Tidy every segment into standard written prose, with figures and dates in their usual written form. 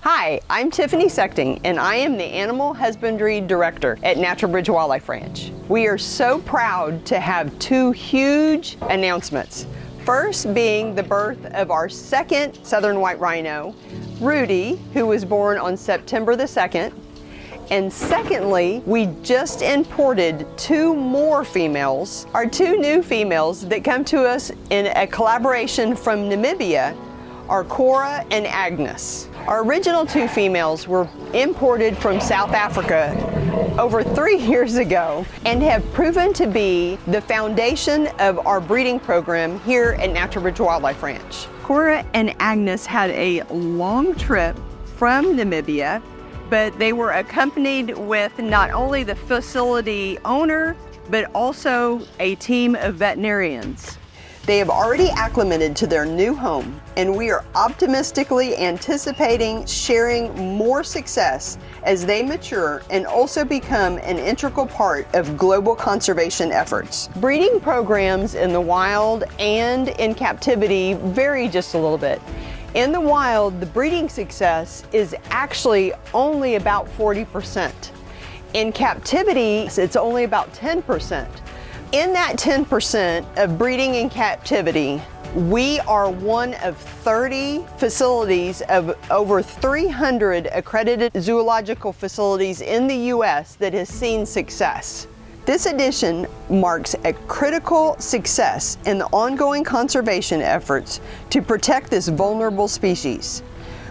Hi, I'm Tiffany Sechting, and I am the Animal Husbandry Director at Natural Bridge Wildlife Ranch. We are so proud to have two huge announcements. First being the birth of our second southern white rhino, Rudy, who was born on September the 2nd. And secondly, we just imported two more females, our two new females that come to us in a collaboration from Namibia, are Cora and Agnes. Our original two females were imported from South Africa over 3 years ago and have proven to be the foundation of our breeding program here at Natural Bridge Wildlife Ranch. Cora and Agnes had a long trip from Namibia, but they were accompanied with not only the facility owner, but also a team of veterinarians. They have already acclimated to their new home, and we are optimistically anticipating sharing more success as they mature and also become an integral part of global conservation efforts. Breeding programs in the wild and in captivity vary just a little bit. In the wild, the breeding success is actually only about 40%. In captivity, it's only about 10%. In that 10% of breeding in captivity, we are one of 30 facilities of over 300 accredited zoological facilities in the U.S. that has seen success. This addition marks a critical success in the ongoing conservation efforts to protect this vulnerable species.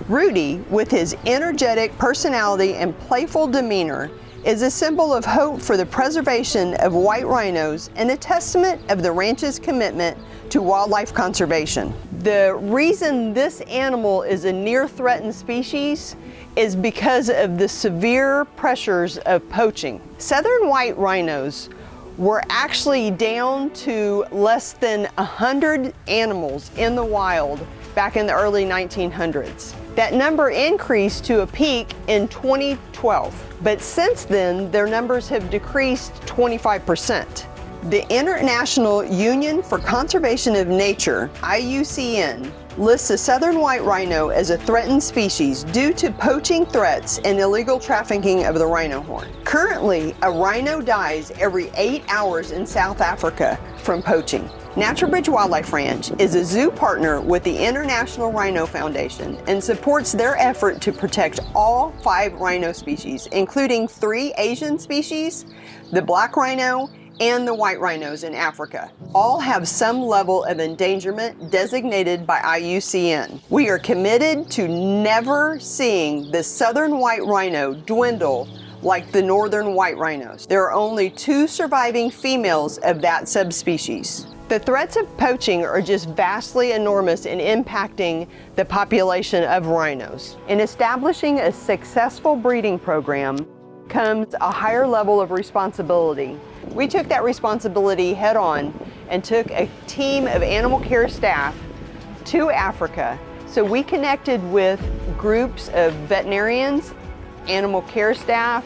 Rudy, with his energetic personality and playful demeanor, is a symbol of hope for the preservation of white rhinos and a testament of the ranch's commitment to wildlife conservation. The reason this animal is a near threatened species is because of the severe pressures of poaching. Southern white rhinos were actually down to less than 100 animals in the wild back in the early 1900s. That number increased to a peak in 2012, but since then their numbers have decreased 25%. The International Union for Conservation of Nature, IUCN, lists the southern white rhino as a threatened species due to poaching threats and illegal trafficking of the rhino horn. Currently, a rhino dies every 8 hours in South Africa from poaching. Natural Bridge Wildlife Ranch is a zoo partner with the International Rhino Foundation and supports their effort to protect all 5 rhino species, including 3 Asian species, the black rhino, and the white rhinos in Africa. All have some level of endangerment designated by IUCN. We are committed to never seeing the southern white rhino dwindle like the northern white rhinos. There are only 2 surviving females of that subspecies. The threats of poaching are just vastly enormous in impacting the population of rhinos. In establishing a successful breeding program comes a higher level of responsibility. We took that responsibility head on and took a team of animal care staff to Africa. So we connected with groups of veterinarians, animal care staff,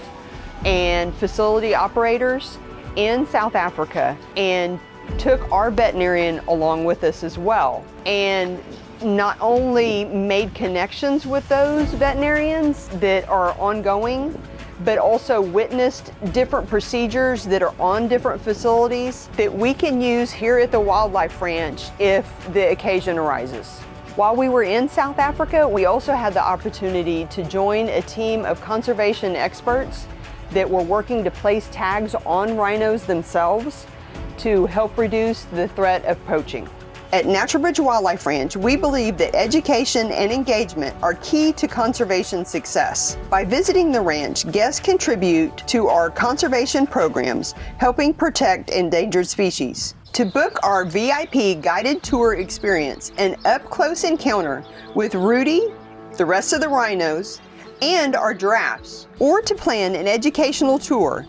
and facility operators in South Africa and took our veterinarian along with us as well, and not only made connections with those veterinarians that are ongoing, but also witnessed different procedures that are on different facilities that we can use here at the Wildlife Ranch if the occasion arises. While we were in South Africa, we also had the opportunity to join a team of conservation experts that were working to place tags on rhinos themselves to help reduce the threat of poaching. At Natural Bridge Wildlife Ranch, we believe that education and engagement are key to conservation success. By visiting the ranch, guests contribute to our conservation programs, helping protect endangered species. To book our VIP guided tour experience, an up-close encounter with Rudy, the rest of the rhinos, and our giraffes, or to plan an educational tour,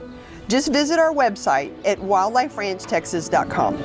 just visit our website at wildliferanchtexas.com.